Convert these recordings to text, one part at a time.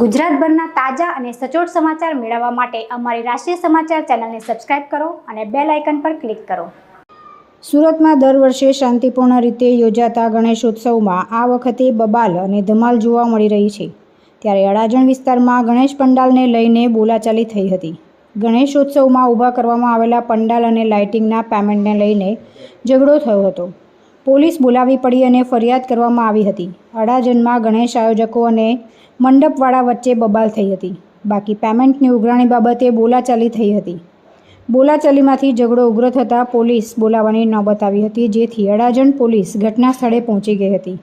ગુજરાતભરના તાજા અને સચોટ સમાચાર મેળવવા માટે અમારી રાષ્ટ્રીય સમાચાર ચેનલને સબસ્ક્રાઇબ કરો અને બેલ આઇકન પર ક્લિક કરો। સુરતમાં દર વર્ષે શાંતિપૂર્ણ રીતે યોજાતા ગણેશોત્સવમાં આ વખતે બબાલ અને ધમાલ જોવા મળી રહી છે। ત્યારે અડાજણ વિસ્તારમાં ગણેશ પંડાલને લઈને બોલાચાલી થઈ હતી। ગણેશોત્સવમાં ઊભા કરવામાં આવેલા પંડાલ અને લાઇટિંગના પેમેન્ટને લઈને ઝઘડો થયો હતો। પોલીસ બોલાવી પડી અને ફરિયાદ કરવામાં આવી હતી। અડાજણમાં ગણેશ આયોજકો અને મંડપવાળા વચ્ચે બબાલ થઈ હતી। બાકી પેમેન્ટની ઉઘરાણી બાબતે બોલાચાલી થઈ હતી। બોલાચાલીમાંથી ઝઘડો ઉગ્ર થતાં પોલીસ બોલાવવાની નોબત આવી હતી, જેથી અડાજણ પોલીસ ઘટના સ્થળે પહોંચી ગઈ હતી।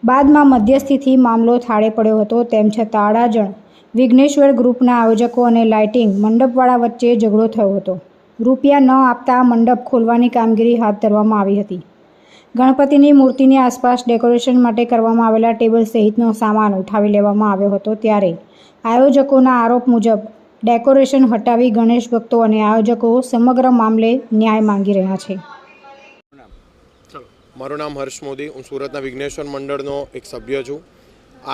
બાદમાં મધ્યસ્થીથી મામલો થાળે પડ્યો હતો। તેમ છતાં અડાજણ વિઘ્નેશ્વર ગ્રુપના આયોજકો અને લાઇટિંગ મંડપવાળા વચ્ચે ઝઘડો થયો હતો। રૂપિયા ન આપતા મંડપ ખોલવાની કામગીરી હાથ ધરવામાં આવી હતી। ગણપતિની મૂર્તિની આસપાસ ડેકોરેશન માટે કરવામાં આવેલા ટેબલ સહિતનો સામાન ઉઠાવી લેવામાં આવ્યો હતો। ત્યારે આયોજકોના આરોપ મુજબ ડેકોરેશન હટાવી ગણેશ ભક્તો અને આયોજકો સમગ્ર મામલે ન્યાય માંગી રહ્યા છે। મારું નામ હર્ષ મોદી, હું સુરતના વિઘ્નેશ્વર મંડળનો એક સભ્ય છું।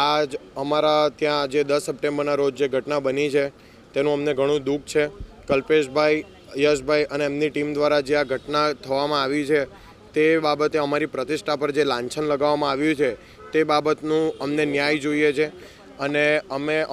આજ અમારા ત્યાં જે 10 સપ્ટેમ્બરના રોજ જે ઘટના બની છે તેનું અમને ઘણું દુઃખ છે। કલ્પેશભાઈ, યશભાઈ અને એમની ટીમ દ્વારા જે આ ઘટના થવામાં આવી છે તે બાબતે અમારી પ્રતિષ્ઠા પર જે લાંછન લગાવવામાં આવ્યું છે તે બાબતનું અમને ન્યાય જોઈએ છે। અને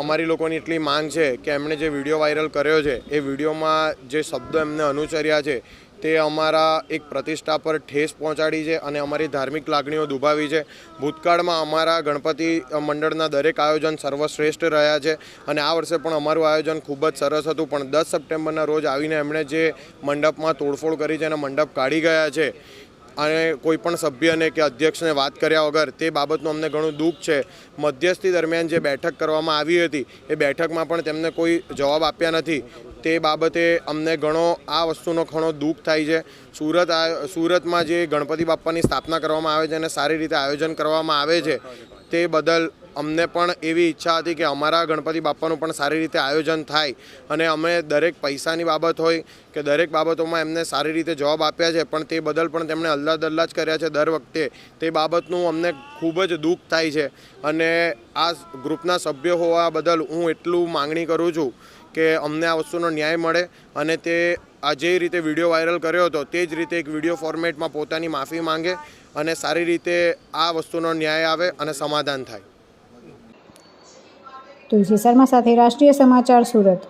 અમારી લોકોની એટલી માંગ છે કે એમણે જે વિડીયો વાયરલ કર્યો છે એ વિડીયોમાં જે શબ્દો એમને અનુસર્યા છે તે અમારા એક પ્રતિષ્ઠા પર ઠેસ પહોંચાડી છે અને અમારી ધાર્મિક લાગણીઓ દુભાવી છે। ભૂતકાળમાં અમારા ગણપતિ મંડળના દરેક આયોજન સર્વશ્રેષ્ઠ રહ્યા છે અને આ વર્ષે પણ અમારું આયોજન ખૂબ જ સરસ હતું, પણ 10 સપ્ટેમ્બરના રોજ આવીને એમણે જે મંડપમાં તોડફોડ કરી છે અને મંડપ કાઢી ગયા છે અને કોઈ પણ સભ્યને કે અધ્યક્ષને વાત કર્યા વગર, તે બાબતનું અમને ઘણું દુઃખ છે। મધ્યસ્થી દરમિયાન જે બેઠક કરવામાં આવી હતી એ બેઠકમાં પણ તેમને કોઈ જવાબ આપ્યા નથી। તે બાબતે અમને આ વસ્તુનો ઘણો દુઃખ થાય છે। સુરતમાં જે ગણપતિ બાપ્પાની સ્થાપના કરવામાં આવે છે અને સારી રીતે આયોજન કરવામાં આવે છે તે બદલ અમને પણ એવી ઈચ્છા હતી કે અમારા ગણપતિ બાપ્પાનું પણ સારી રીતે આયોજન થાય અને અમે દરેક પૈસાની બાબત હોય કે દરેક બાબતોમાં એમને સારી રીતે જવાબ આપ્યા છે, પણ તે બદલ પણ તેમણે અલ્લાહ જ કર્યા છે દર વખતે। તે બાબતનું અમને ખૂબ જ દુઃખ થાય છે અને આ ગ્રુપના સભ્ય હોવા બદલ હું એટલું માંગણી કરું છું કે અમને આ વસ્તુનો ન્યાય મળે અને તે આ જે રીતે વિડીયો વાયરલ કર્યો હતો તે જ રીતે એક વિડીયો ફોર્મેટમાં પોતાની માફી માંગે અને સારી રીતે આ વસ્તુનો ન્યાય આવે અને સમાધાન થાય। તુલસી શર્મા સાથે રાષ્ટ્રીય સમાચાર, સુરત।